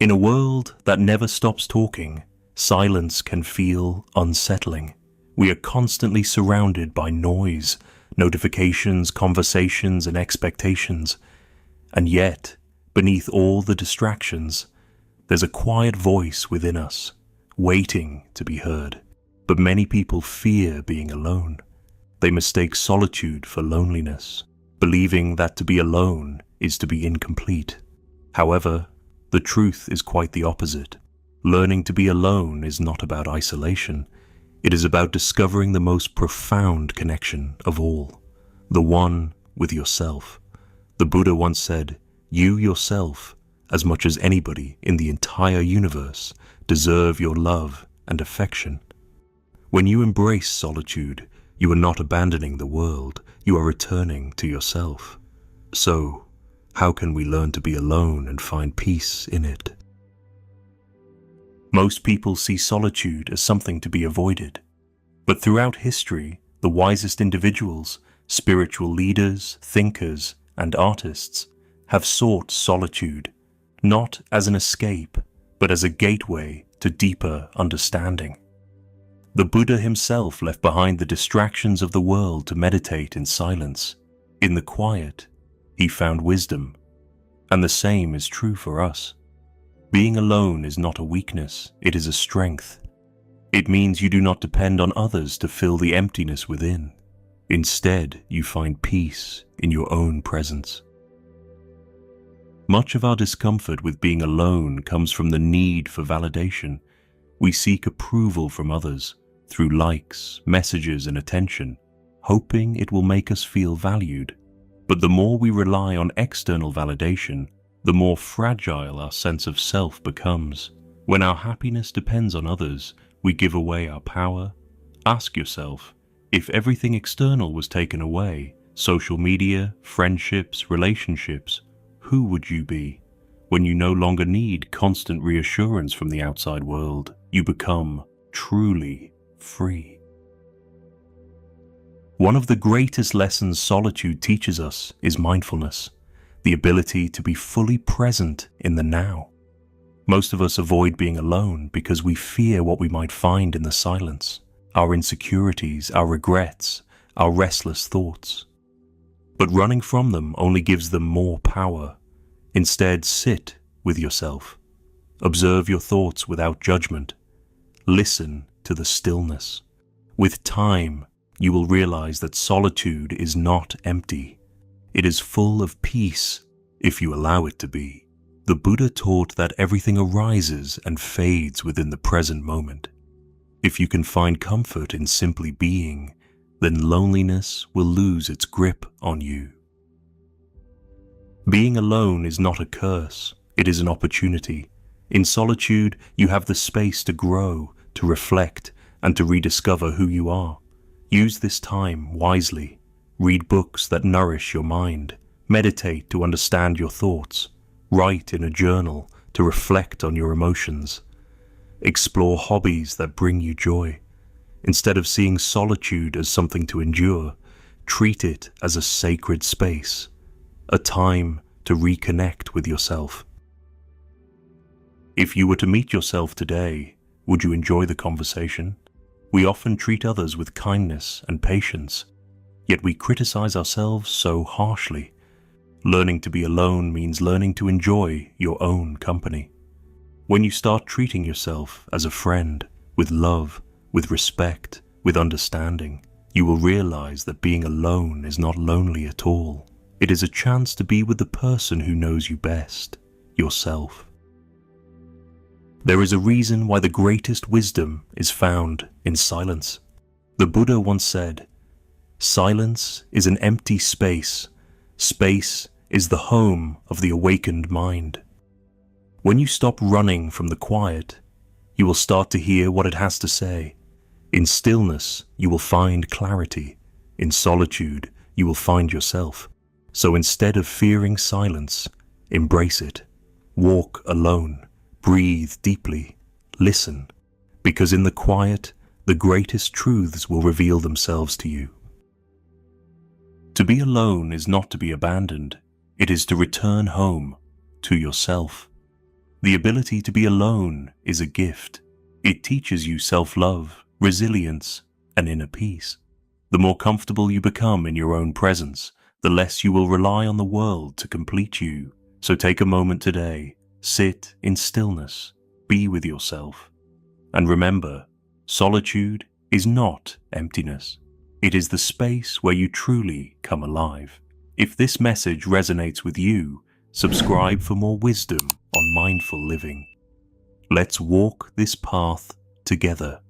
In a world that never stops talking, silence can feel unsettling. We are constantly surrounded by noise, notifications, conversations, and expectations. And yet, beneath all the distractions, there's a quiet voice within us, waiting to be heard. But many people fear being alone. They mistake solitude for loneliness, believing that to be alone is to be incomplete. However, the truth is quite the opposite. Learning to be alone is not about isolation. It is about discovering the most profound connection of all, the one with yourself. The Buddha once said, "You yourself, as much as anybody in the entire universe, deserve your love and affection." When you embrace solitude, you are not abandoning the world, you are returning to yourself. So, how can we learn to be alone and find peace in it? Most people see solitude as something to be avoided. But throughout history, the wisest individuals, spiritual leaders, thinkers, and artists have sought solitude, not as an escape, but as a gateway to deeper understanding. The Buddha himself left behind the distractions of the world to meditate in silence. In the quiet, he found wisdom, and the same is true for us. Being alone is not a weakness, it is a strength. It means you do not depend on others to fill the emptiness within. Instead, you find peace in your own presence. Much of our discomfort with being alone comes from the need for validation. We seek approval from others through likes, messages, and attention, hoping it will make us feel valued. But the more we rely on external validation, the more fragile our sense of self becomes. When our happiness depends on others, we give away our power. Ask yourself, if everything external was taken away, social media, friendships, relationships, who would you be? When you no longer need constant reassurance from the outside world, you become truly free. One of the greatest lessons solitude teaches us is mindfulness, the ability to be fully present in the now. Most of us avoid being alone because we fear what we might find in the silence, our insecurities, our regrets, our restless thoughts. But running from them only gives them more power. Instead, sit with yourself. Observe your thoughts without judgment. Listen to the stillness. With time, you will realize that solitude is not empty. It is full of peace if you allow it to be. The Buddha taught that everything arises and fades within the present moment. If you can find comfort in simply being, then loneliness will lose its grip on you. Being alone is not a curse, it is an opportunity. In solitude, you have the space to grow, to reflect, and to rediscover who you are. Use this time wisely. Read books that nourish your mind. Meditate to understand your thoughts. Write in a journal to reflect on your emotions. Explore hobbies that bring you joy. Instead of seeing solitude as something to endure, treat it as a sacred space, a time to reconnect with yourself. If you were to meet yourself today, would you enjoy the conversation? We often treat others with kindness and patience, yet we criticize ourselves so harshly. Learning to be alone means learning to enjoy your own company. When you start treating yourself as a friend, with love, with respect, with understanding, you will realize that being alone is not lonely at all. It is a chance to be with the person who knows you best, yourself. There is a reason why the greatest wisdom is found in silence. The Buddha once said, "Silence is an empty space. Space is the home of the awakened mind." When you stop running from the quiet, you will start to hear what it has to say. In stillness, you will find clarity. In solitude, you will find yourself. So instead of fearing silence, embrace it. Walk alone. Breathe deeply. Listen. Because in the quiet, the greatest truths will reveal themselves to you. To be alone is not to be abandoned. It is to return home to yourself. The ability to be alone is a gift. It teaches you self-love, resilience, and inner peace. The more comfortable you become in your own presence, the less you will rely on the world to complete you. So take a moment today, sit in stillness, be with yourself. And remember, solitude is not emptiness. It is the space where you truly come alive. If this message resonates with you, subscribe for more wisdom on mindful living. Let's walk this path together.